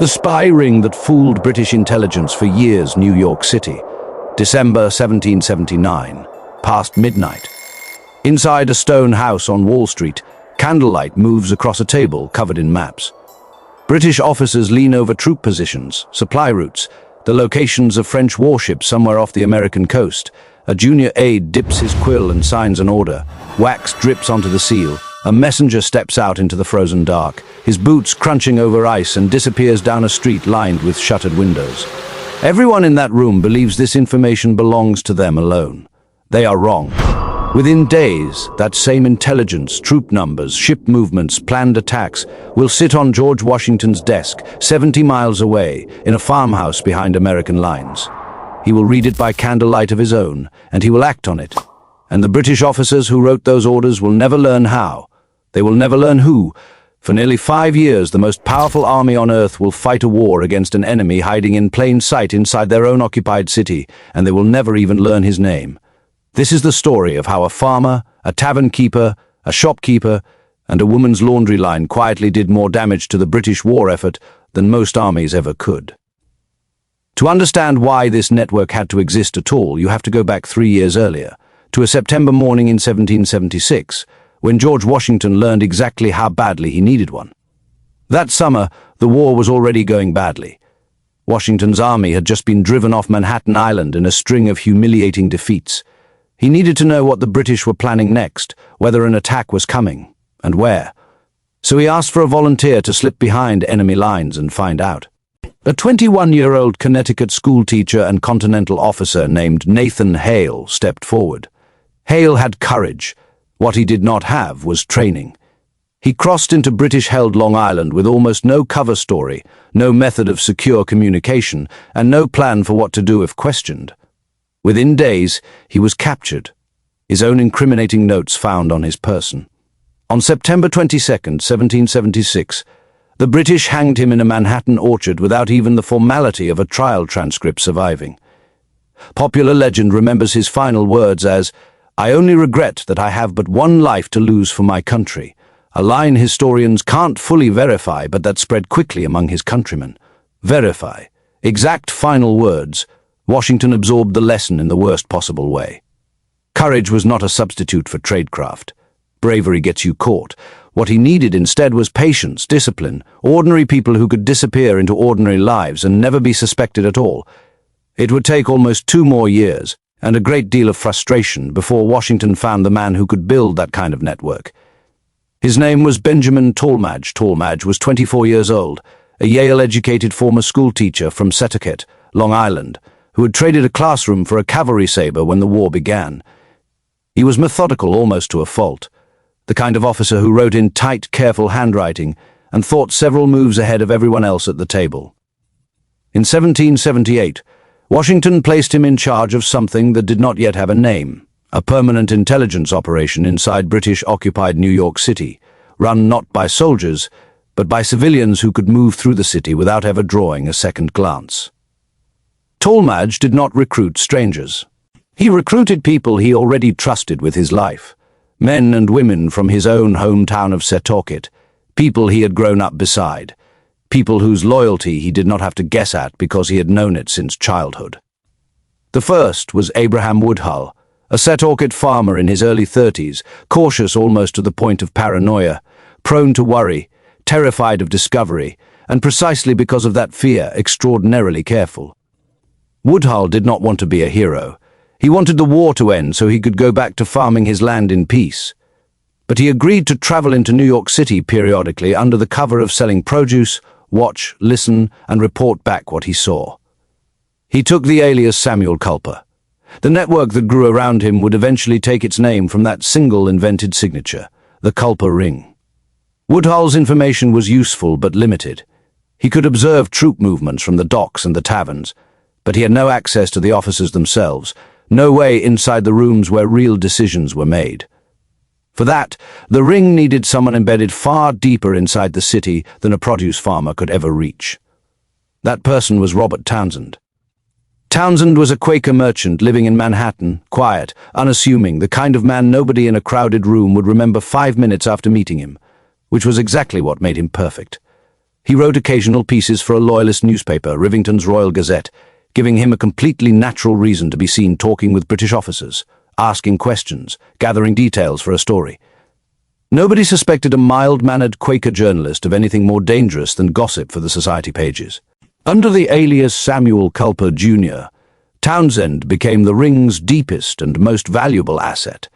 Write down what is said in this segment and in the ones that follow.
The spy ring that fooled British intelligence for years, New York City. December 1779, past midnight. Inside a stone house on Wall Street, candlelight moves across a table covered in maps. British officers lean over troop positions, supply routes, the locations of French warships somewhere off the American coast. A junior aide dips his quill and signs an order. Wax drips onto the seal. A messenger steps out into the frozen dark, his boots crunching over ice, and disappears down a street lined with shuttered windows. Everyone in that room believes this information belongs to them alone. They are wrong. Within days, that same intelligence, troop numbers, ship movements, planned attacks will sit on George Washington's desk, 70 miles away, in a farmhouse behind American lines. He will read it by candlelight of his own, and he will act on it. And the British officers who wrote those orders will never learn how. They will never learn who. For nearly 5 years, the most powerful army on earth will fight a war against an enemy hiding in plain sight inside their own occupied city, and they will never even learn his name. This is the story of how a farmer, a tavern keeper, a shopkeeper, and a woman's laundry line quietly did more damage to the British war effort than most armies ever could. To understand why this network had to exist at all, you have to go back 3 years earlier, to a September morning in 1776, when George Washington learned exactly how badly he needed one. That summer, the war was already going badly. Washington's army had just been driven off Manhattan Island in a string of humiliating defeats. He needed to know what the British were planning next, whether an attack was coming, and where. So he asked for a volunteer to slip behind enemy lines and find out. A 21-year-old Connecticut schoolteacher and Continental officer named Nathan Hale stepped forward. Hale had courage. What he did not have was training. He crossed into British-held Long Island with almost no cover story, no method of secure communication, and no plan for what to do if questioned. Within days, he was captured, his own incriminating notes found on his person. On September 22, 1776, the British hanged him in a Manhattan orchard without even the formality of a trial transcript surviving. Popular legend remembers his final words as, "I only regret that I have but one life to lose for my country," a line historians can't fully verify, but that spread quickly among his countrymen. Verify. Exact final words. Washington absorbed the lesson in the worst possible way. Courage was not a substitute for tradecraft. Bravery gets you caught. What he needed instead was patience, discipline, ordinary people who could disappear into ordinary lives and never be suspected at all. It would take almost 2 more years, and a great deal of frustration before Washington found the man who could build that kind of network. His name was Benjamin Tallmadge. Tallmadge was 24 years old, a Yale-educated former schoolteacher from Setauket, Long Island, who had traded a classroom for a cavalry saber when the war began. He was methodical almost to a fault, the kind of officer who wrote in tight, careful handwriting and thought several moves ahead of everyone else at the table. In 1778, Washington placed him in charge of something that did not yet have a name, a permanent intelligence operation inside British-occupied New York City, run not by soldiers, but by civilians who could move through the city without ever drawing a second glance. Tallmadge did not recruit strangers. He recruited people he already trusted with his life, men and women from his own hometown of Setauket, people he had grown up beside, people whose loyalty he did not have to guess at because he had known it since childhood. The first was Abraham Woodhull, a Setauket farmer in his early 30s, cautious almost to the point of paranoia, prone to worry, terrified of discovery, and precisely because of that fear, extraordinarily careful. Woodhull did not want to be a hero. He wanted the war to end so he could go back to farming his land in peace. But he agreed to travel into New York City periodically under the cover of selling produce, watch, listen, and report back what he saw. He took the alias Samuel Culper. The network that grew around him would eventually take its name from that single invented signature, the Culper Ring. Woodhull's information was useful but limited. He could observe troop movements from the docks and the taverns, but he had no access to the officers themselves, no way inside the rooms where real decisions were made. For that, the ring needed someone embedded far deeper inside the city than a produce farmer could ever reach. That person was Robert Townsend. Townsend was a Quaker merchant living in Manhattan, quiet, unassuming, the kind of man nobody in a crowded room would remember 5 minutes after meeting him, which was exactly what made him perfect. He wrote occasional pieces for a loyalist newspaper, Rivington's Royal Gazette, giving him a completely natural reason to be seen talking with British officers, asking questions, gathering details for a story. Nobody suspected a mild-mannered Quaker journalist of anything more dangerous than gossip for the society pages. Under the alias Samuel Culper Jr., Townsend became the Ring's deepest and most valuable asset,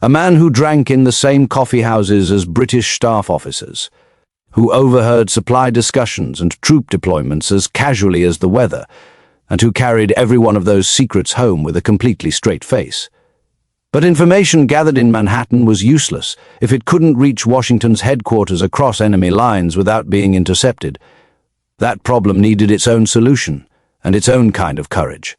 a man who drank in the same coffee houses as British staff officers, who overheard supply discussions and troop deployments as casually as the weather, and who carried every one of those secrets home with a completely straight face. But information gathered in Manhattan was useless if it couldn't reach Washington's headquarters across enemy lines without being intercepted. That problem needed its own solution and its own kind of courage.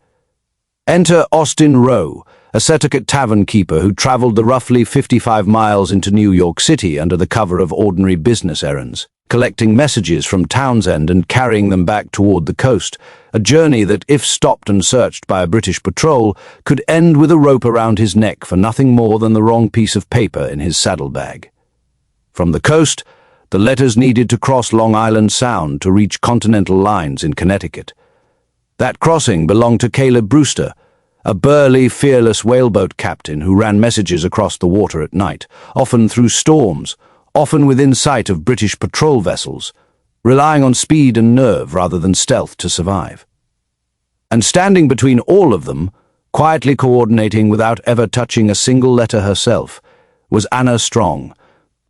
Enter Austin Rowe, a Setauket tavern keeper who traveled the roughly 55 miles into New York City under the cover of ordinary business errands, collecting messages from Townsend and carrying them back toward the coast, a journey that, if stopped and searched by a British patrol, could end with a rope around his neck for nothing more than the wrong piece of paper in his saddlebag. From the coast, the letters needed to cross Long Island Sound to reach Continental lines in Connecticut. That crossing belonged to Caleb Brewster, a burly, fearless whaleboat captain who ran messages across the water at night, often through storms, often within sight of British patrol vessels, relying on speed and nerve rather than stealth to survive. And standing between all of them, quietly coordinating without ever touching a single letter herself, was Anna Strong,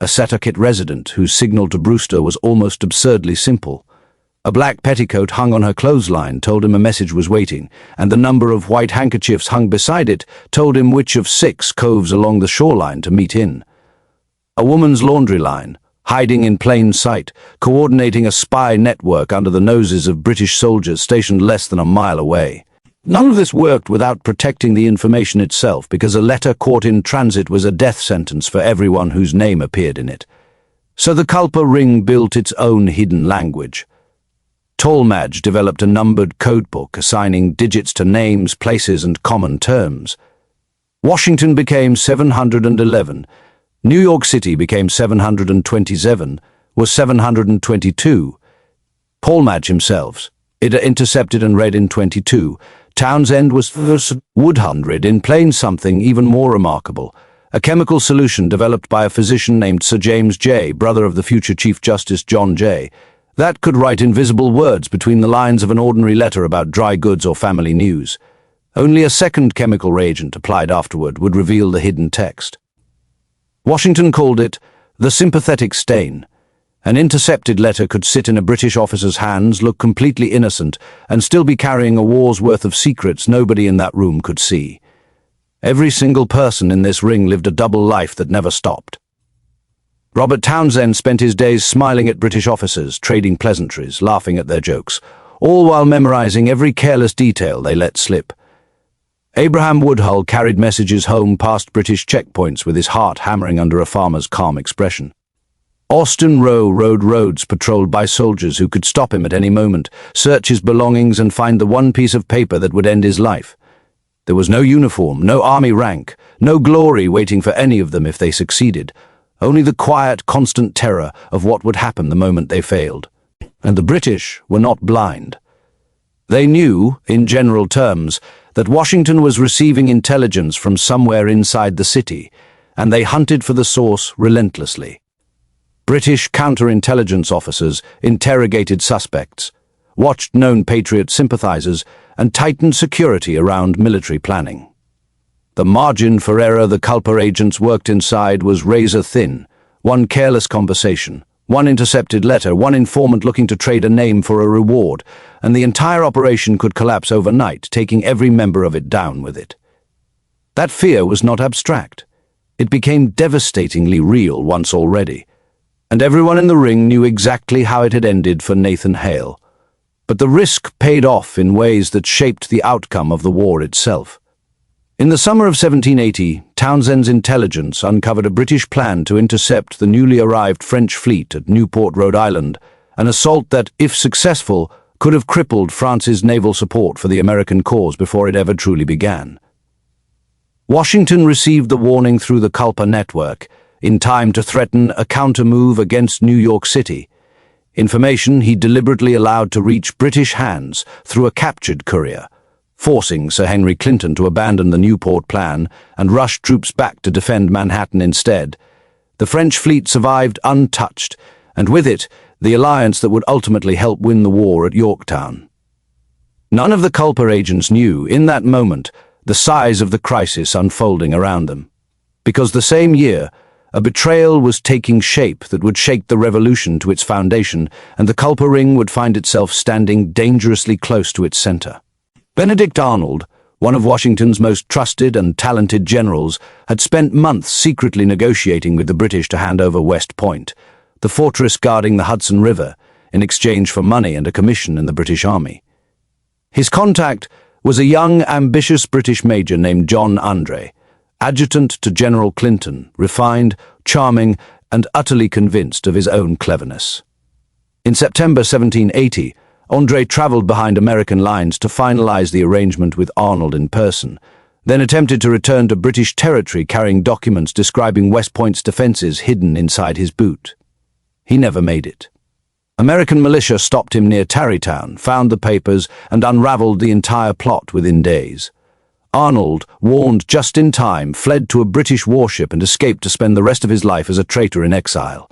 a Setauket resident whose signal to Brewster was almost absurdly simple. A black petticoat hung on her clothesline told him a message was waiting, and the number of white handkerchiefs hung beside it told him which of 6 coves along the shoreline to meet in. A woman's laundry line, hiding in plain sight, coordinating a spy network under the noses of British soldiers stationed less than a mile away. None of this worked without protecting the information itself, because a letter caught in transit was a death sentence for everyone whose name appeared in it. So the Culper Ring built its own hidden language. Tallmadge developed a numbered codebook assigning digits to names, places, and common terms. Washington became 711, New York City became 727, was 722. Tallmadge himself, it intercepted and read in 22. Townsend was Woodhull in plain something even more remarkable, a chemical solution developed by a physician named Sir James J., brother of the future Chief Justice John J., that could write invisible words between the lines of an ordinary letter about dry goods or family news. Only a second chemical reagent applied afterward would reveal the hidden text. Washington called it the sympathetic stain. An intercepted letter could sit in a British officer's hands, look completely innocent, and still be carrying a war's worth of secrets nobody in that room could see. Every single person in this ring lived a double life that never stopped. Robert Townsend spent his days smiling at British officers, trading pleasantries, laughing at their jokes, all while memorizing every careless detail they let slip. Abraham Woodhull carried messages home past British checkpoints with his heart hammering under a farmer's calm expression. Austin Rowe rode roads patrolled by soldiers who could stop him at any moment, search his belongings, and find the one piece of paper that would end his life. There was no uniform, no army rank, no glory waiting for any of them if they succeeded. Only the quiet, constant terror of what would happen the moment they failed. And the British were not blind. They knew, in general terms, that Washington was receiving intelligence from somewhere inside the city, and they hunted for the source relentlessly. British counterintelligence officers interrogated suspects, watched known Patriot sympathizers, and tightened security around military planning. The margin for error the Culper agents worked inside was razor thin. One careless conversation, one intercepted letter, one informant looking to trade a name for a reward, and the entire operation could collapse overnight, taking every member of it down with it. That fear was not abstract. It became devastatingly real once already, and everyone in the ring knew exactly how it had ended for Nathan Hale. But the risk paid off in ways that shaped the outcome of the war itself. In the summer of 1780, Townsend's intelligence uncovered a British plan to intercept the newly arrived French fleet at Newport, Rhode Island, an assault that, if successful, could have crippled France's naval support for the American cause before it ever truly began. Washington received the warning through the Culper network, in time to threaten a counter-move against New York City. information he deliberately allowed to reach British hands through a captured courier, forcing Sir Henry Clinton to abandon the Newport plan and rush troops back to defend Manhattan instead. The French fleet survived untouched, and with it, the alliance that would ultimately help win the war at Yorktown. None of the Culper agents knew, in that moment, the size of the crisis unfolding around them. Because the same year, a betrayal was taking shape that would shake the revolution to its foundation, and the Culper Ring would find itself standing dangerously close to its center. Benedict Arnold, one of Washington's most trusted and talented generals, had spent months secretly negotiating with the British to hand over West Point, the fortress guarding the Hudson River, in exchange for money and a commission in the British Army. His contact was a young, ambitious British major named John Andre, adjutant to General Clinton, refined, charming, and utterly convinced of his own cleverness. In September 1780, Andre traveled behind American lines to finalize the arrangement with Arnold in person, then attempted to return to British territory carrying documents describing West Point's defenses hidden inside his boot. He never made it. American militia stopped him near Tarrytown, found the papers, and unraveled the entire plot within days. Arnold, warned just in time, fled to a British warship and escaped to spend the rest of his life as a traitor in exile.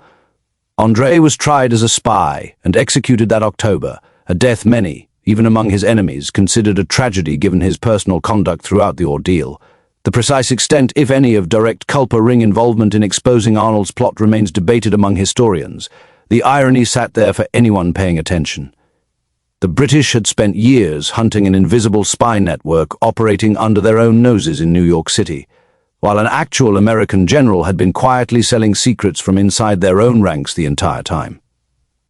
Andre was tried as a spy and executed that October, a death many, even among his enemies, considered a tragedy given his personal conduct throughout the ordeal. The precise extent, if any, of direct Culper Ring involvement in exposing Arnold's plot remains debated among historians. The irony sat there for anyone paying attention. The British had spent years hunting an invisible spy network operating under their own noses in New York City, while an actual American general had been quietly selling secrets from inside their own ranks the entire time.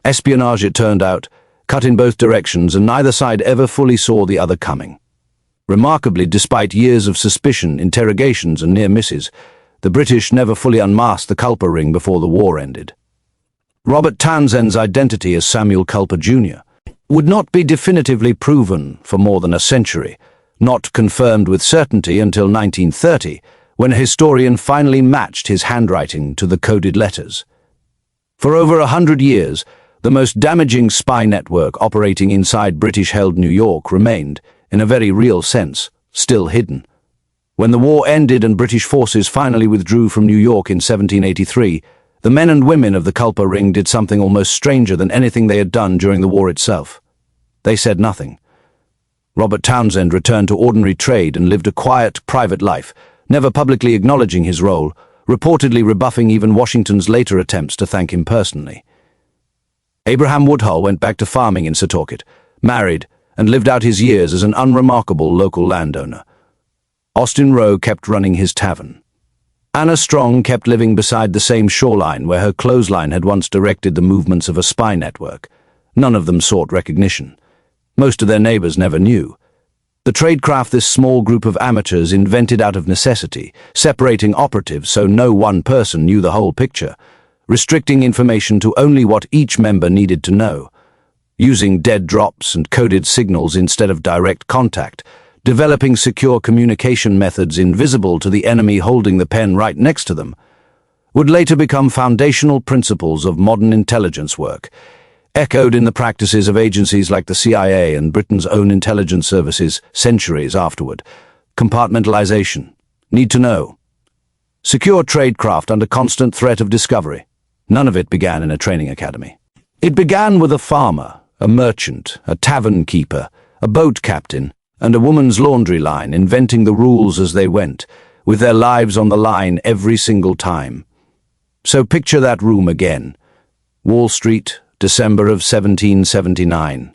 Espionage, it turned out, cut in both directions, and neither side ever fully saw the other coming. Remarkably, despite years of suspicion, interrogations, and near misses, the British never fully unmasked the Culper Ring before the war ended. Robert Townsend's identity as Samuel Culper Jr. would not be definitively proven for more than a century, not confirmed with certainty until 1930, when a historian finally matched his handwriting to the coded letters. For over 100 years, the most damaging spy network operating inside British-held New York remained, in a very real sense, still hidden. When the war ended and British forces finally withdrew from New York in 1783, the men and women of the Culper Ring did something almost stranger than anything they had done during the war itself. They said nothing. Robert Townsend returned to ordinary trade and lived a quiet, private life, never publicly acknowledging his role, reportedly rebuffing even Washington's later attempts to thank him personally. Abraham Woodhull went back to farming in Setauket, married, and lived out his years as an unremarkable local landowner. Austin Rowe kept running his tavern. Anna Strong kept living beside the same shoreline where her clothesline had once directed the movements of a spy network. None of them sought recognition. Most of their neighbors never knew. The tradecraft this small group of amateurs invented out of necessity, separating operatives so no one person knew the whole picture, restricting information to only what each member needed to know, using dead drops and coded signals instead of direct contact, developing secure communication methods invisible to the enemy holding the pen right next to them, would later become foundational principles of modern intelligence work, echoed in the practices of agencies like the CIA and Britain's own intelligence services centuries afterward. Compartmentalization, need to know, secure tradecraft under constant threat of discovery. None of it began in a training academy. It began with a farmer, a merchant, a tavern keeper, a boat captain, and a woman's laundry line, inventing the rules as they went, with their lives on the line every single time. So picture that room again. Wall Street, December of 1779.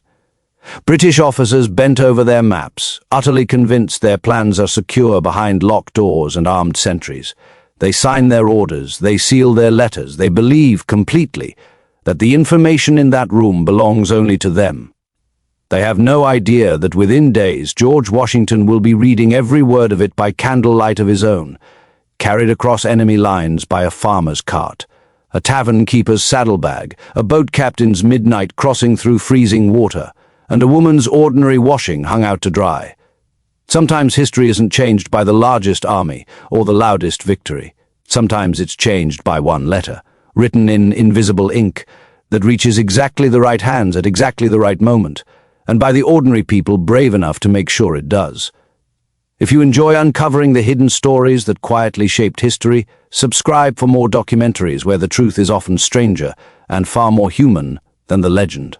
British officers bent over their maps, utterly convinced their plans are secure behind locked doors and armed sentries. They sign their orders, they seal their letters, they believe completely that the information in that room belongs only to them. They have no idea that within days George Washington will be reading every word of it by candlelight of his own, carried across enemy lines by a farmer's cart, a tavern keeper's saddlebag, a boat captain's midnight crossing through freezing water, and a woman's ordinary washing hung out to dry. Sometimes history isn't changed by the largest army or the loudest victory. Sometimes it's changed by one letter, written in invisible ink, that reaches exactly the right hands at exactly the right moment, and by the ordinary people brave enough to make sure it does. If you enjoy uncovering the hidden stories that quietly shaped history, subscribe for more documentaries where the truth is often stranger and far more human than the legend.